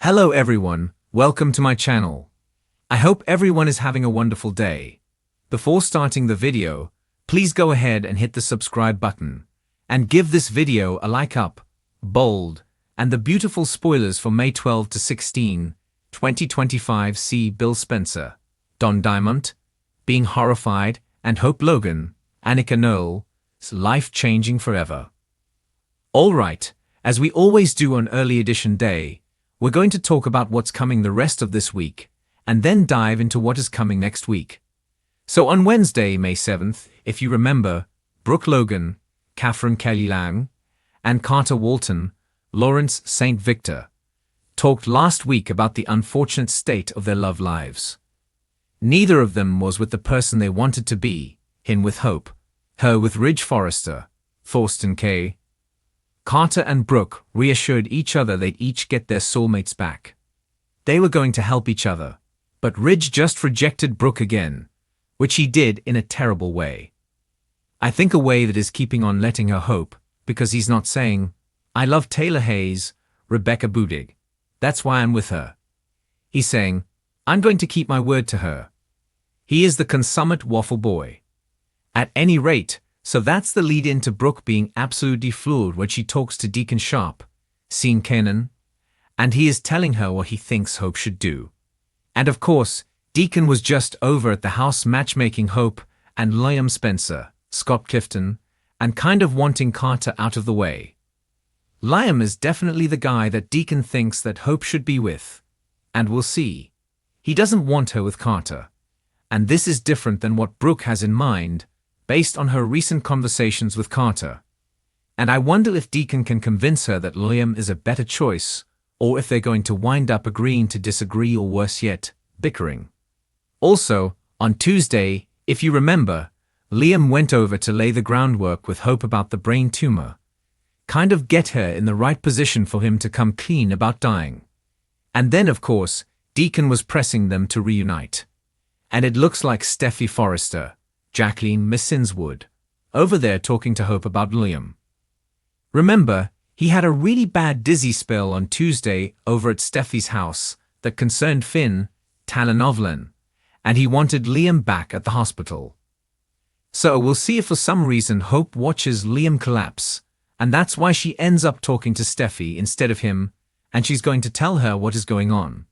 Hello everyone, welcome to my channel. I hope everyone is having a wonderful day. Before starting the video, please go ahead and hit the subscribe button and give this video a like up, bold, and the beautiful spoilers for May 12 to 16, 2025 see Bill Spencer, Don Diamond, being horrified, and Hope Logan, Annika Noel's life changing forever. Alright, as we always do on Early Edition Day, we're going to talk about what's coming the rest of this week, and then dive into what is coming next week. So on Wednesday, May 7th, if you remember, Brooke Logan, Catherine Kelly Lang, and Carter Walton, Lawrence St. Victor, talked last week about the unfortunate state of their love lives. Neither of them was with the person they wanted to be, him with Hope, her with Ridge Forrester, Thorsten K. Carter and Brooke reassured each other they'd each get their soulmates back. They were going to help each other, but Ridge just rejected Brooke again, which he did in a terrible way. I think a way that is keeping on letting her hope, because he's not saying, "I love Taylor Hayes, Rebecca Budig. That's why I'm with her." He's saying, "I'm going to keep my word to her." He is the consummate waffle boy. At any rate, so that's the lead into Brooke being absolutely floored when she talks to Deacon Sharp, Sean Kanan, and he is telling her what he thinks Hope should do. And of course, Deacon was just over at the house matchmaking Hope and Liam Spencer, Scott Clifton, and kind of wanting Carter out of the way. Liam is definitely the guy that Deacon thinks that Hope should be with, and we'll see. He doesn't want her with Carter, and this is different than what Brooke has in mind, based on her recent conversations with Carter. And I wonder if Deacon can convince her that Liam is a better choice, or if they're going to wind up agreeing to disagree or worse yet, bickering. Also, on Tuesday, if you remember, Liam went over to lay the groundwork with Hope about the brain tumor, kind of get her in the right position for him to come clean about dying. And then, of course, Deacon was pressing them to reunite. And it looks like Steffi Forrester, Jacqueline Missinswood, over there talking to Hope about Liam. Remember, he had a really bad dizzy spell on Tuesday over at Steffi's house that concerned Finn, Talanovlan, and he wanted Liam back at the hospital. So we'll see if for some reason Hope watches Liam collapse, and that's why she ends up talking to Steffi instead of him, and she's going to tell her what is going on.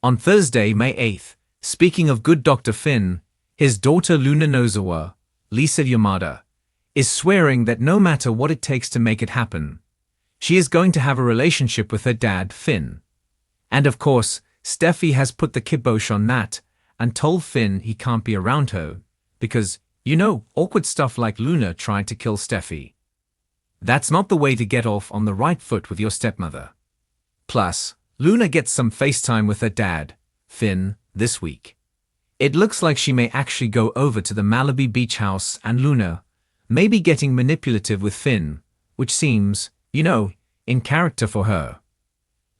On Thursday, May 8th, speaking of good Dr. Finn, his daughter Luna Nozawa, Lisa Yamada, is swearing that no matter what it takes to make it happen, she is going to have a relationship with her dad, Finn. And of course, Steffi has put the kibosh on that and told Finn he can't be around her because, awkward stuff like Luna tried to kill Steffi. That's not the way to get off on the right foot with your stepmother. Plus, Luna gets some FaceTime with her dad, Finn, this week. It looks like she may actually go over to the Malibu beach house and Luna, maybe getting manipulative with Finn, which seems, in character for her.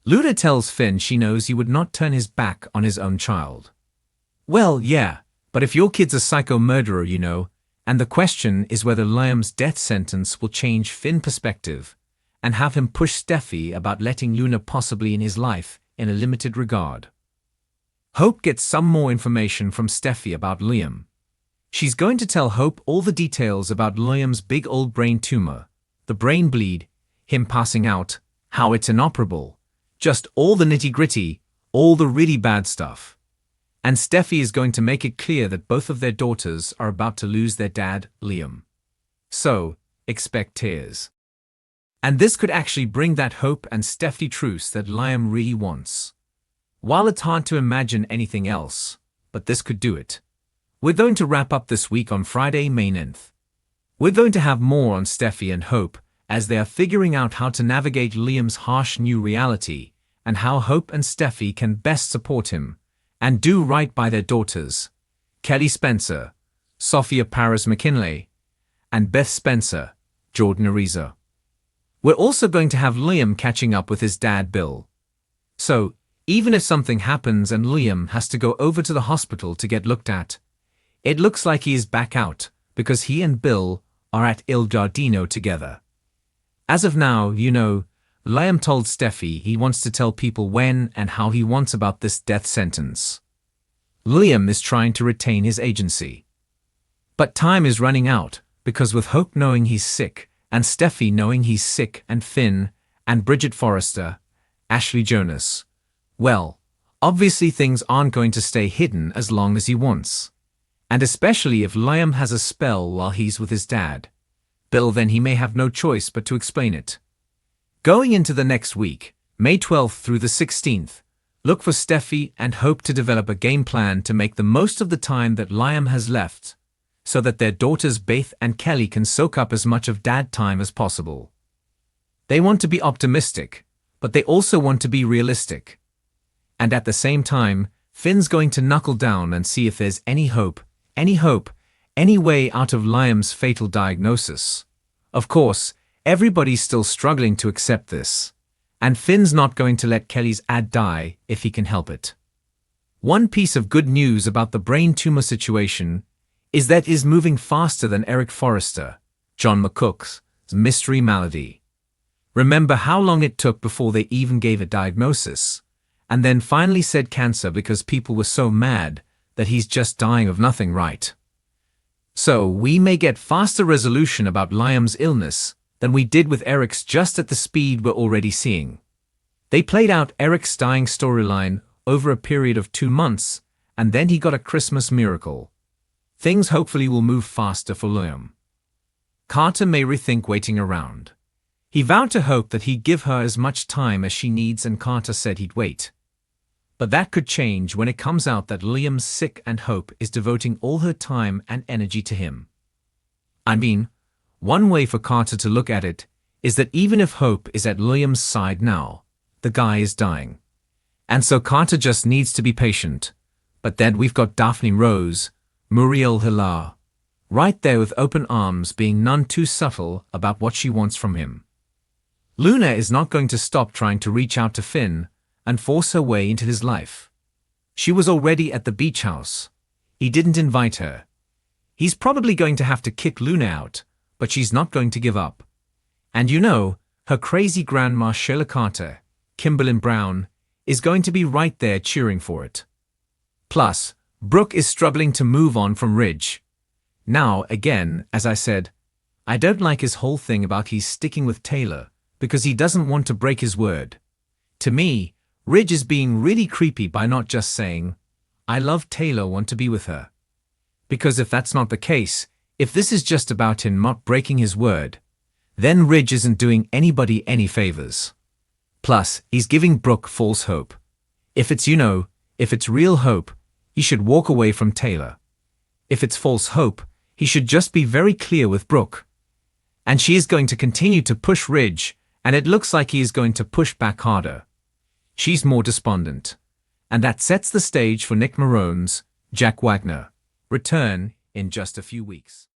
Luna tells Finn she knows he would not turn his back on his own child. Well, yeah, but if your kid's a psycho murderer, and the question is whether Liam's death sentence will change Finn's perspective and have him push Steffi about letting Luna possibly in his life in a limited regard. Hope gets some more information from Steffi about Liam. She's going to tell Hope all the details about Liam's big old brain tumor, the brain bleed, him passing out, how it's inoperable, just all the nitty-gritty, all the really bad stuff. And Steffi is going to make it clear that both of their daughters are about to lose their dad, Liam. So, expect tears. And this could actually bring that Hope and Steffi truce that Liam really wants. While it's hard to imagine anything else, but this could do it. We're going to wrap up this week on Friday, May 9th. We're going to have more on Steffi and Hope as they are figuring out how to navigate Liam's harsh new reality and how Hope and Steffi can best support him and do right by their daughters, Kelly Spencer, Sophia Paris McKinley, and Beth Spencer, Jordan Ariza. We're also going to have Liam catching up with his dad, Bill. So, even if something happens and Liam has to go over to the hospital to get looked at, it looks like he is back out because he and Bill are at Il Giardino together. As of now, Liam told Steffi he wants to tell people when and how he wants about this death sentence. Liam is trying to retain his agency. But time is running out, because with Hope knowing he's sick, and Steffi knowing he's sick, and Finn, and Bridget Forrester, Ashley Jonas, well, obviously things aren't going to stay hidden as long as he wants. And especially if Liam has a spell while he's with his dad. Bill, then he may have no choice but to explain it. Going into the next week, May 12th through the 16th, look for Steffi and Hope to develop a game plan to make the most of the time that Liam has left, so that their daughters Beth and Kelly can soak up as much of dad time as possible. They want to be optimistic, but they also want to be realistic. And at the same time, Finn's going to knuckle down and see if there's any hope, any way out of Liam's fatal diagnosis. Of course, everybody's still struggling to accept this, and Finn's not going to let Kelly's dad die if he can help it. One piece of good news about the brain tumor situation is that it is moving faster than Eric Forrester, John McCook's mystery malady. Remember how long it took before they even gave a diagnosis, and then finally said cancer because people were so mad that he's just dying of nothing, right? So we may get faster resolution about Liam's illness than we did with Eric's just at the speed we're already seeing. They played out Eric's dying storyline over a period of 2 months, and then he got a Christmas miracle. Things hopefully will move faster for Liam. Carter may rethink waiting around. He vowed to Hope that he'd give her as much time as she needs, and Carter said he'd wait. But that could change when it comes out that Liam's sick and Hope is devoting all her time and energy to him. I mean, one way for Carter to look at it is that even if Hope is at Liam's side now, the guy is dying. And so Carter just needs to be patient. But then we've got Daphne Rose, Muriel Hilar, right there with open arms, being none too subtle about what she wants from him. Luna is not going to stop trying to reach out to Finn and force her way into his life. She was already at the beach house. He didn't invite her. He's probably going to have to kick Luna out, but she's not going to give up. And you know, her crazy grandma Sheila Carter, Kimberlyn Brown, is going to be right there cheering for it. Plus, Brooke is struggling to move on from Ridge. Now, again, as I said, I don't like his whole thing about he's sticking with Taylor because he doesn't want to break his word. To me, Ridge is being really creepy by not just saying, I love Taylor, want to be with her. Because if that's not the case, if this is just about him not breaking his word, then Ridge isn't doing anybody any favors. Plus, he's giving Brooke false hope. If it's, if it's real hope, he should walk away from Taylor. If it's false hope, he should just be very clear with Brooke. And she is going to continue to push Ridge, and it looks like he is going to push back harder. She's more despondent. And that sets the stage for Nick Marone's Jack Wagner return in just a few weeks.